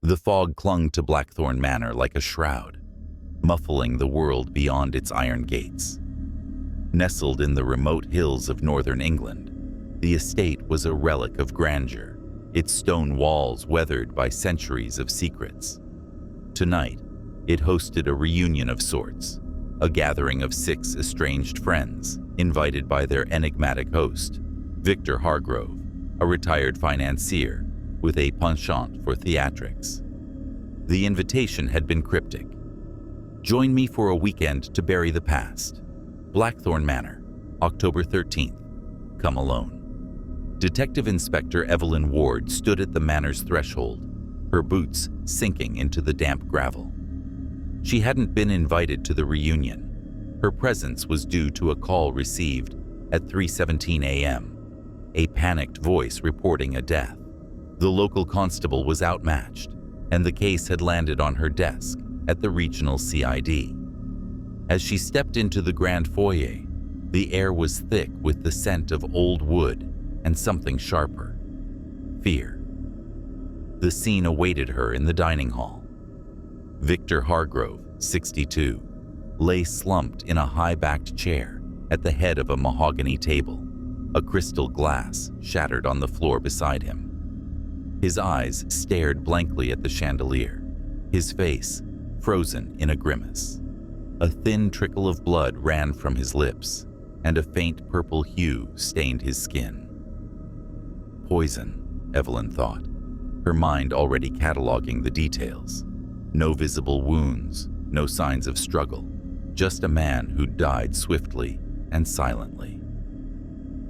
The fog clung to Blackthorn Manor like a shroud, muffling the world beyond its iron gates. Nestled in the remote hills of northern England, the estate was a relic of grandeur, its stone walls weathered by centuries of secrets. Tonight, it hosted a reunion of sorts, a gathering of 6 estranged friends, invited by their enigmatic host, Victor Hargrove, a retired financier with a penchant for theatrics. The invitation had been cryptic. Join me for a weekend to bury the past. Blackthorn Manor, October 13th. Come alone. Detective Inspector Evelyn Ward stood at the manor's threshold, her boots sinking into the damp gravel. She hadn't been invited to the reunion. Her presence was due to a call received at 3:17 a.m., a panicked voice reporting a death. The local constable was outmatched, and the case had landed on her desk at the regional CID. As she stepped into the grand foyer, the air was thick with the scent of old wood and something sharper: fear. The scene awaited her in the dining hall. Victor Hargrove, 62, lay slumped in a high-backed chair at the head of a mahogany table, a crystal glass shattered on the floor beside him. His eyes stared blankly at the chandelier, his face frozen in a grimace. A thin trickle of blood ran from his lips, and a faint purple hue stained his skin. Poison, Evelyn thought, her mind already cataloging the details. No visible wounds, no signs of struggle, just a man who died swiftly and silently.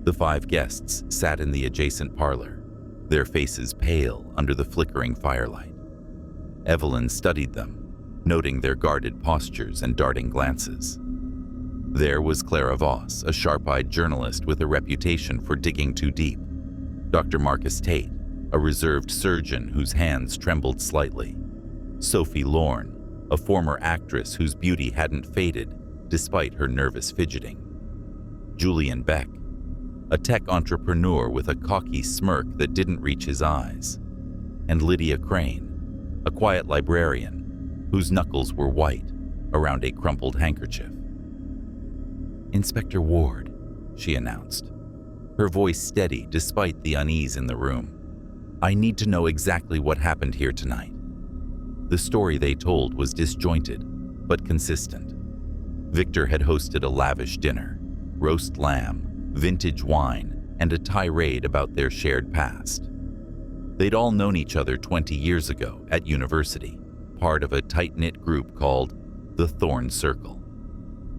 The 5 guests sat in the adjacent parlor, their faces pale under the flickering firelight. Evelyn studied them, noting their guarded postures and darting glances. There was Clara Voss, a sharp-eyed journalist with a reputation for digging too deep. Dr. Marcus Tate, a reserved surgeon whose hands trembled slightly. Sophie Lorne, a former actress whose beauty hadn't faded despite her nervous fidgeting. Julian Beck, a tech entrepreneur with a cocky smirk that didn't reach his eyes. And Lydia Crane, a quiet librarian whose knuckles were white around a crumpled handkerchief. "Inspector Ward," she announced, her voice steady despite the unease in the room. "I need to know exactly what happened here tonight." The story they told was disjointed, but consistent. Victor had hosted a lavish dinner, roast lamb, vintage wine, and a tirade about their shared past. They'd all known each other 20 years ago at university, part of a tight-knit group called the Thorn Circle.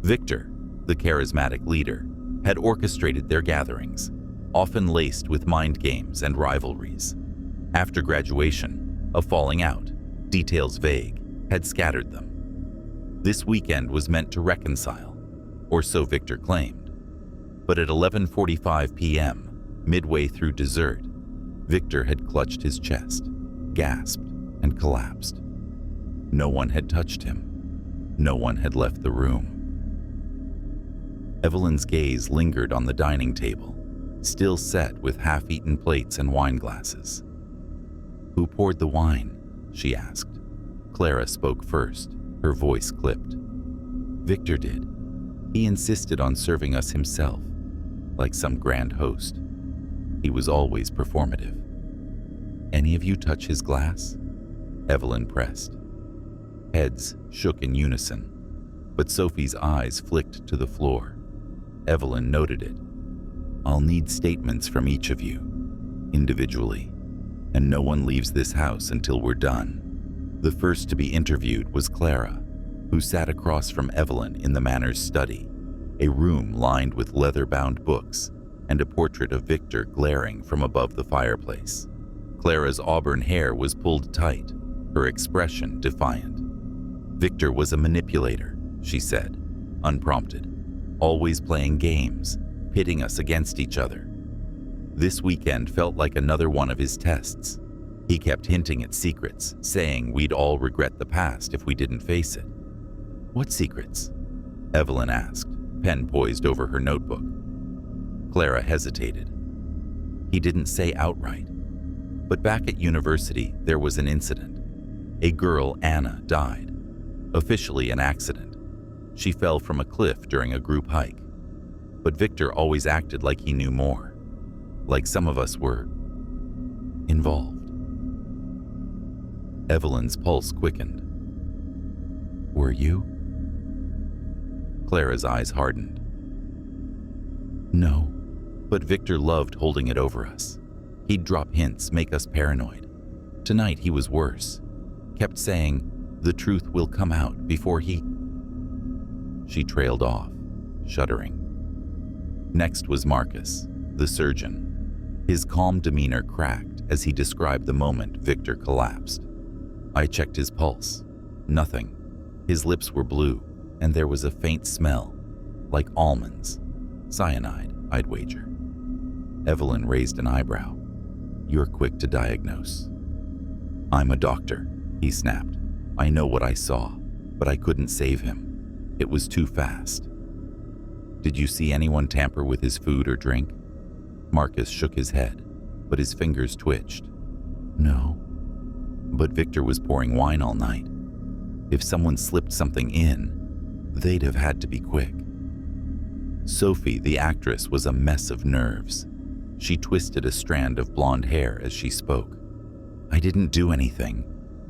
Victor, the charismatic leader, had orchestrated their gatherings, often laced with mind games and rivalries. After graduation, a falling out, details vague, had scattered them. This weekend was meant to reconcile, or so Victor claimed. But at 11:45 p.m., midway through dessert, Victor had clutched his chest, gasped, and collapsed. No one had touched him. No one had left the room. Evelyn's gaze lingered on the dining table, still set with half-eaten plates and wine glasses. "Who poured the wine?" she asked. Clara spoke first, her voice clipped. "Victor did. He insisted on serving us himself, like some grand host. He was always performative." "Any of you touch his glass?" Evelyn pressed. Heads shook in unison, but Sophie's eyes flicked to the floor. Evelyn noted it. "I'll need statements from each of you, individually, and no one leaves this house until we're done." The first to be interviewed was Clara, who sat across from Evelyn in the manor's study, a room lined with leather-bound books and a portrait of Victor glaring from above the fireplace. Clara's auburn hair was pulled tight, her expression defiant. "Victor was a manipulator," she said, unprompted, "always playing games, pitting us against each other. This weekend felt like another one of his tests. He kept hinting at secrets, saying we'd all regret the past if we didn't face it." "What secrets?" Evelyn asked, pen poised over her notebook. Clara hesitated. "He didn't say outright, but back at university there was an incident. A girl, Anna, died. Officially an accident. She fell from a cliff during a group hike. But Victor always acted like he knew more. Like some of us were involved. Evelyn's pulse quickened. Were you? Clara's eyes hardened. No, but Victor loved holding it over us. He'd drop hints, make us paranoid. Tonight he was worse. Kept saying, the truth will come out before he... She trailed off, shuddering. Next was Marcus, the surgeon. His calm demeanor cracked as he described the moment Victor collapsed. I checked his pulse. Nothing. His lips were blue, and there was a faint smell, like almonds. Cyanide, I'd wager. Evelyn raised an eyebrow. You're quick to diagnose. I'm a doctor, he snapped. I know what I saw, but I couldn't save him. It was too fast. Did you see anyone tamper with his food or drink? Marcus shook his head, but his fingers twitched. No. But Victor was pouring wine all night. If someone slipped something in, they'd have had to be quick. Sophie, the actress, was a mess of nerves. She twisted a strand of blonde hair as she spoke. I didn't do anything.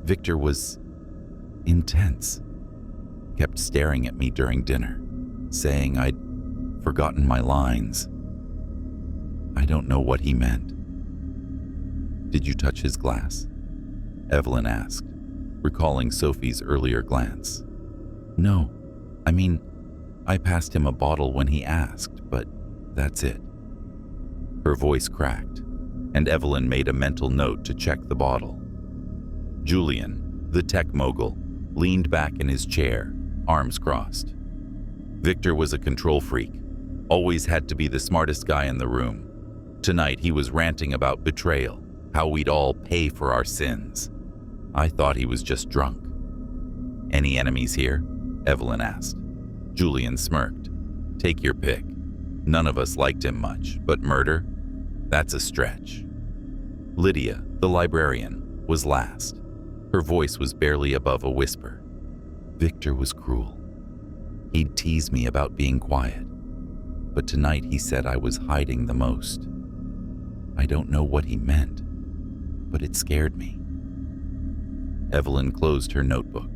Victor was intense. Kept staring at me during dinner, saying I'd forgotten my lines. I don't know what he meant. Did you touch his glass? Evelyn asked, recalling Sophie's earlier glance. No, I passed him a bottle when he asked, but that's it. Her voice cracked, and Evelyn made a mental note to check the bottle. Julian, the tech mogul, leaned back in his chair, arms crossed. Victor was a control freak, always had to be the smartest guy in the room. Tonight he was ranting about betrayal, how we'd all pay for our sins. I thought he was just drunk. Any enemies here? Evelyn asked. Julian smirked. Take your pick. None of us liked him much, but murder? That's a stretch. Lydia, the librarian, was last. Her voice was barely above a whisper. Victor was cruel. He'd tease me about being quiet, but tonight he said I was hiding the most. I don't know what he meant, but it scared me. Evelyn closed her notebook.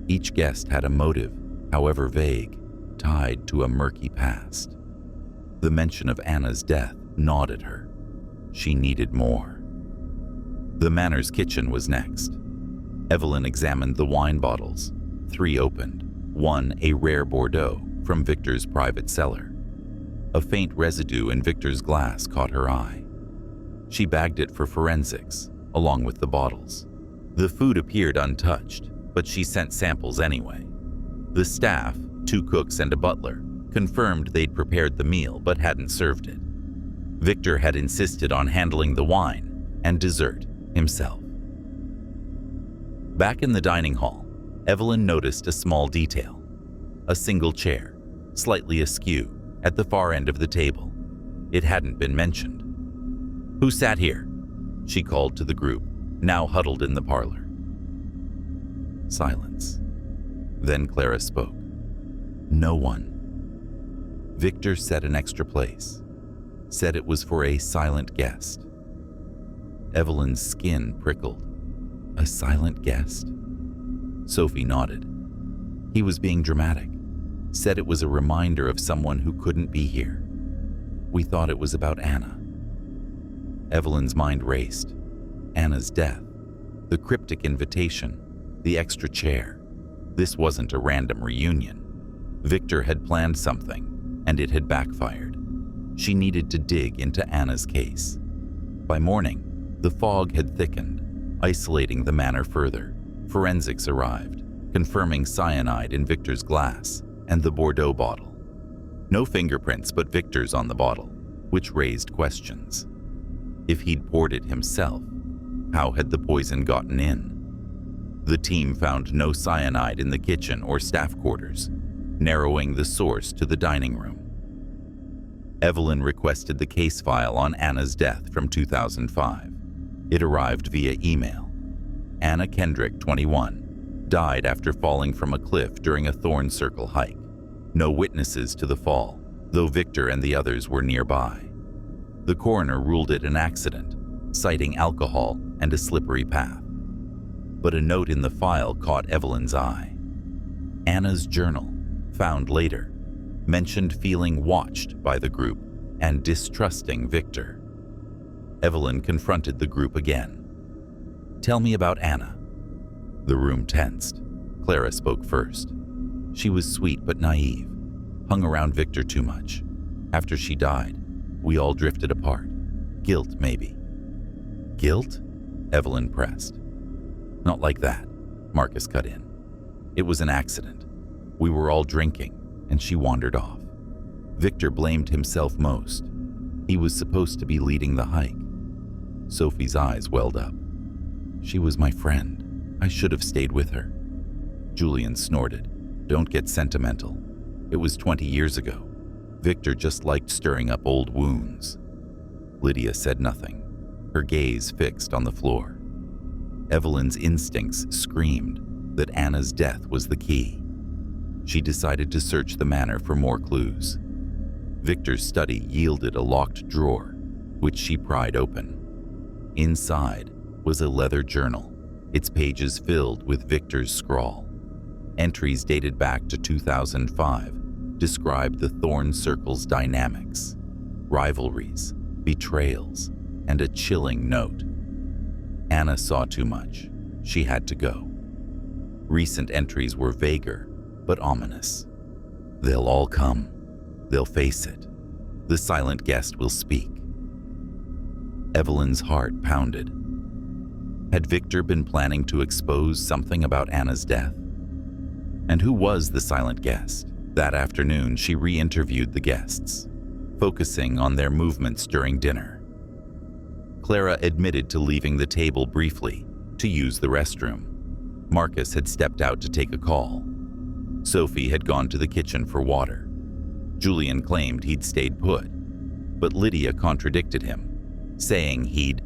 Each guest had a motive, however vague, tied to a murky past. The mention of Anna's death gnawed at her. She needed more. The Manor's kitchen was next. Evelyn examined the wine bottles. 3 opened, one a rare Bordeaux from Victor's private cellar. A faint residue in Victor's glass caught her eye. She bagged it for forensics, along with the bottles. The food appeared untouched, but she sent samples anyway. The staff, 2 cooks and a butler, confirmed they'd prepared the meal but hadn't served it. Victor had insisted on handling the wine and dessert himself. Back in the dining hall, Evelyn noticed a small detail. A single chair, slightly askew, at the far end of the table. It hadn't been mentioned. Who sat here? She called to the group, now huddled in the parlor. Silence. Then Clara spoke. No one. Victor set an extra place. Said it was for a silent guest. Evelyn's skin prickled. A silent guest? Sophie nodded. He was being dramatic. Said it was a reminder of someone who couldn't be here. We thought it was about Anna. Evelyn's mind raced. Anna's death, the cryptic invitation, the extra chair. This wasn't a random reunion. Victor had planned something, and it had backfired. She needed to dig into Anna's case. By morning, the fog had thickened, isolating the manor further. Forensics arrived, confirming cyanide in Victor's glass and the Bordeaux bottle. No fingerprints but Victor's on the bottle, which raised questions. If he'd poured it himself, how had the poison gotten in? The team found no cyanide in the kitchen or staff quarters, narrowing the source to the dining room. Evelyn requested the case file on Anna's death from 2005. It arrived via email. Anna Kendrick, 21, died after falling from a cliff during a thorn circle hike. No witnesses to the fall, though Victor and the others were nearby. The coroner ruled it an accident, citing alcohol and a slippery path. But a note in the file caught Evelyn's eye. Anna's journal, found later, mentioned feeling watched by the group and distrusting Victor. Evelyn confronted the group again. "Tell me about Anna." The room tensed. Clara spoke first. She was sweet but naive, hung around Victor too much. After she died, we all drifted apart. Guilt, maybe. "Guilt?" Evelyn pressed. "Not like that," Marcus cut in. "It was an accident. We were all drinking, and she wandered off. Victor blamed himself most. He was supposed to be leading the hike." Sophie's eyes welled up. "She was my friend. I should have stayed with her." Julian snorted. "Don't get sentimental. It was 20 years ago. Victor just liked stirring up old wounds." Lydia said nothing, her gaze fixed on the floor. Evelyn's instincts screamed that Anna's death was the key. She decided to search the manor for more clues. Victor's study yielded a locked drawer, which she pried open. Inside was a leather journal, its pages filled with Victor's scrawl. Entries dated back to 2005 described the Thorn Circle's dynamics, rivalries, betrayals, and a chilling note. Anna saw too much. She had to go. Recent entries were vaguer, but ominous. "They'll all come. They'll face it. The silent guest will speak." Evelyn's heart pounded. Had Victor been planning to expose something about Anna's death? And who was the silent guest? That afternoon, she re-interviewed the guests, focusing on their movements during dinner. Clara admitted to leaving the table briefly to use the restroom. Marcus had stepped out to take a call. Sophie had gone to the kitchen for water. Julian claimed he'd stayed put, but Lydia contradicted him, saying he'd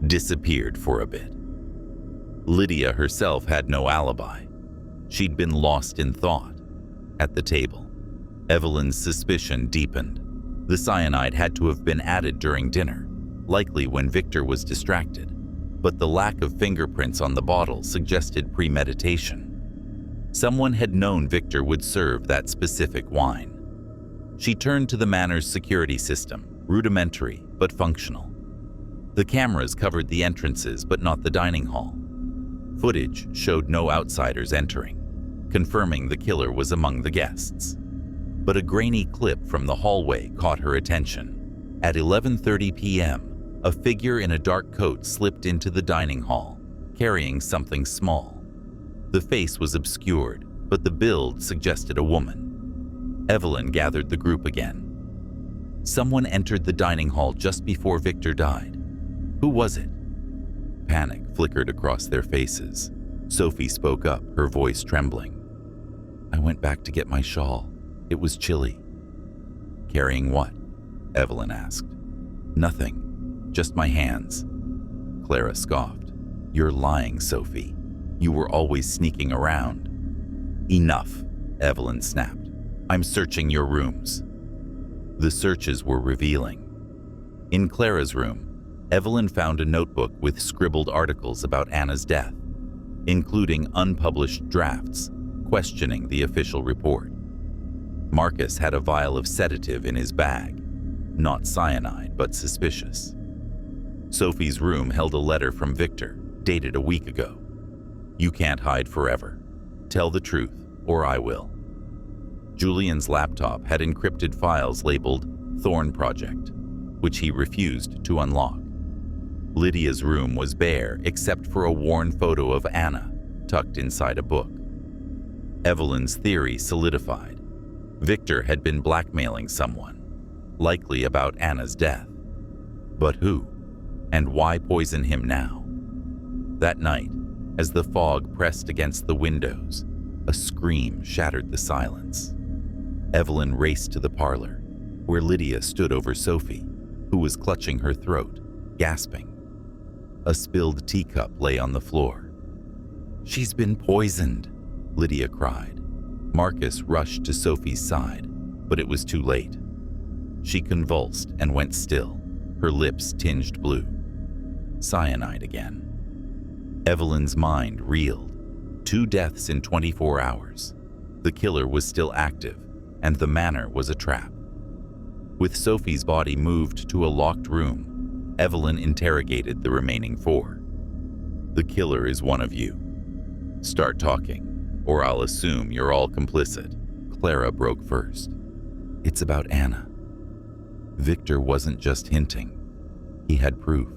disappeared for a bit. Lydia herself had no alibi. She'd been lost in thought. At the table, Evelyn's suspicion deepened. The cyanide had to have been added during dinner, likely when Victor was distracted, but the lack of fingerprints on the bottle suggested premeditation. Someone had known Victor would serve that specific wine. She turned to the manor's security system, rudimentary but functional. The cameras covered the entrances but not the dining hall. Footage showed no outsiders entering, confirming the killer was among the guests. But a grainy clip from the hallway caught her attention. At 11:30 p.m., a figure in a dark coat slipped into the dining hall, carrying something small. The face was obscured, but the build suggested a woman. Evelyn gathered the group again. Someone entered the dining hall just before Victor died. Who was it? Panic flickered across their faces. Sophie spoke up, her voice trembling. "I went back to get my shawl. It was chilly." "Carrying what?" Evelyn asked. "Nothing. Just my hands." Clara scoffed. "You're lying, Sophie. You were always sneaking around." "Enough," Evelyn snapped. "I'm searching your rooms." The searches were revealing. In Clara's room, Evelyn found a notebook with scribbled articles about Anna's death, including unpublished drafts questioning the official report. Marcus had a vial of sedative in his bag, not cyanide, but suspicious. Sophie's room held a letter from Victor, dated a week ago. "You can't hide forever. Tell the truth, or I will." Julian's laptop had encrypted files labeled Thorn Project, which he refused to unlock. Lydia's room was bare except for a worn photo of Anna tucked inside a book. Evelyn's theory solidified. Victor had been blackmailing someone, likely about Anna's death. But who? And why poison him now? That night, as the fog pressed against the windows, a scream shattered the silence. Evelyn raced to the parlor, where Lydia stood over Sophie, who was clutching her throat, gasping. A spilled teacup lay on the floor. "She's been poisoned," Lydia cried. Marcus rushed to Sophie's side, but it was too late. She convulsed and went still, her lips tinged blue. Cyanide again. Evelyn's mind reeled. 2 deaths in 24 hours. The killer was still active, and the manor was a trap. With Sophie's body moved to a locked room, Evelyn interrogated the remaining 4. "The killer is one of you. Start talking, or I'll assume you're all complicit." Clara broke first. "It's about Anna." Victor wasn't just hinting. He had proof.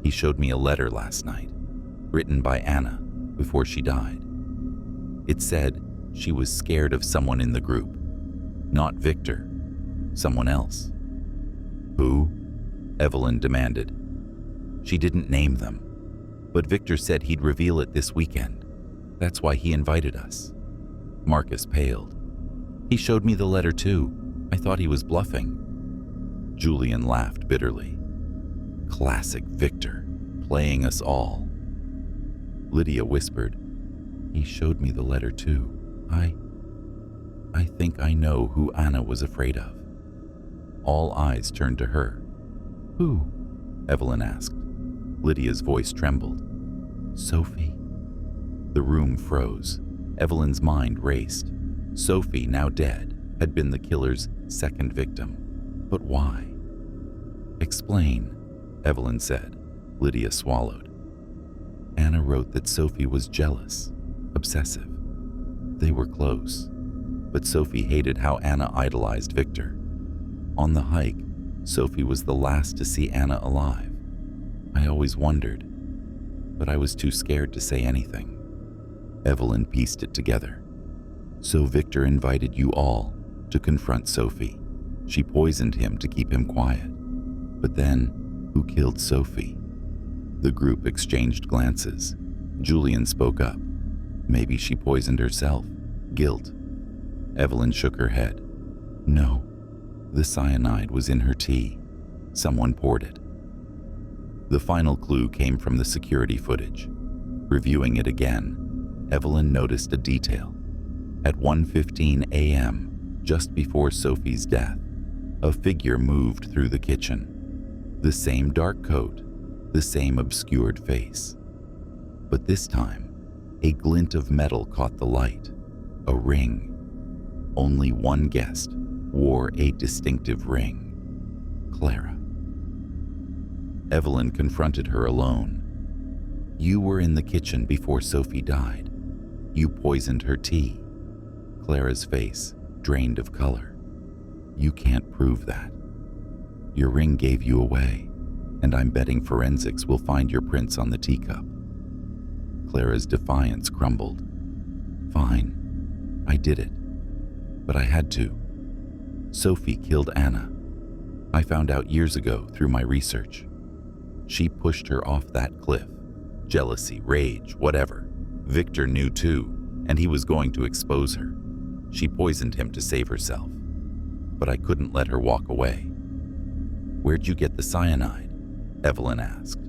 He showed me a letter last night, written by Anna before she died. It said she was scared of someone in the group. Not Victor, someone else. "Who?" Evelyn demanded. "She didn't name them, but Victor said he'd reveal it this weekend. That's why he invited us." Marcus paled. "He showed me the letter too. I thought he was bluffing." Julian laughed bitterly. "Classic Victor, playing us all." Lydia whispered, "He showed me the letter too. I think I know who Anna was afraid of." All eyes turned to her. "Who?" Evelyn asked. Lydia's voice trembled. "Sophie." The room froze. Evelyn's mind raced. Sophie, now dead, had been the killer's second victim. But why? "Explain," Evelyn said. Lydia swallowed. "Anna wrote that Sophie was jealous, obsessive. They were close, but Sophie hated how Anna idolized Victor. On the hike, Sophie was the last to see Anna alive. I always wondered, but I was too scared to say anything." Evelyn pieced it together. "So Victor invited you all to confront Sophie. She poisoned him to keep him quiet. But then, who killed Sophie?" The group exchanged glances. Julian spoke up. "Maybe she poisoned herself. Guilt." Evelyn shook her head. "No, the cyanide was in her tea. Someone poured it." The final clue came from the security footage. Reviewing it again, Evelyn noticed a detail. At 1:15 a.m., just before Sophie's death, a figure moved through the kitchen. The same dark coat, the same obscured face. But this time, a glint of metal caught the light. A ring. Only one guest wore a distinctive ring. Clara. Evelyn confronted her alone. "You were in the kitchen before Sophie died. You poisoned her tea." Clara's face drained of color. "You can't prove that. Your ring gave you away, and I'm betting forensics will find your prints on the teacup." Clara's defiance crumbled. "Fine, I did it, but I had to. Sophie killed Anna. I found out years ago through my research. She pushed her off that cliff. Jealousy, rage, whatever. Victor knew too, and he was going to expose her. She poisoned him to save herself. But I couldn't let her walk away." "Where'd you get the cyanide?" Evelyn asked.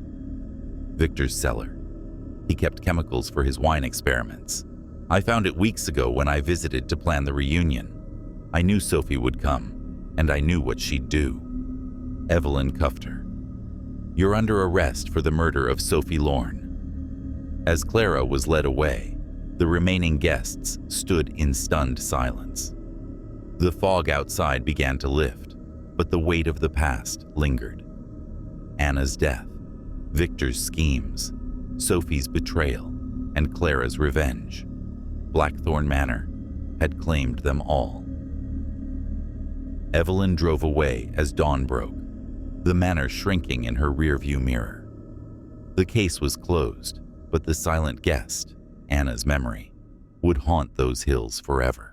"Victor's cellar. He kept chemicals for his wine experiments. I found it weeks ago when I visited to plan the reunion. I knew Sophie would come, and I knew what she'd do." Evelyn cuffed her. "You're under arrest for the murder of Sophie Lorne." As Clara was led away, the remaining guests stood in stunned silence. The fog outside began to lift, but the weight of the past lingered. Anna's death, Victor's schemes, Sophie's betrayal, and Clara's revenge. Blackthorn Manor had claimed them all. Evelyn drove away as dawn broke, the manor shrinking in her rearview mirror. The case was closed, but the silent guest, Anna's memory, would haunt those hills forever.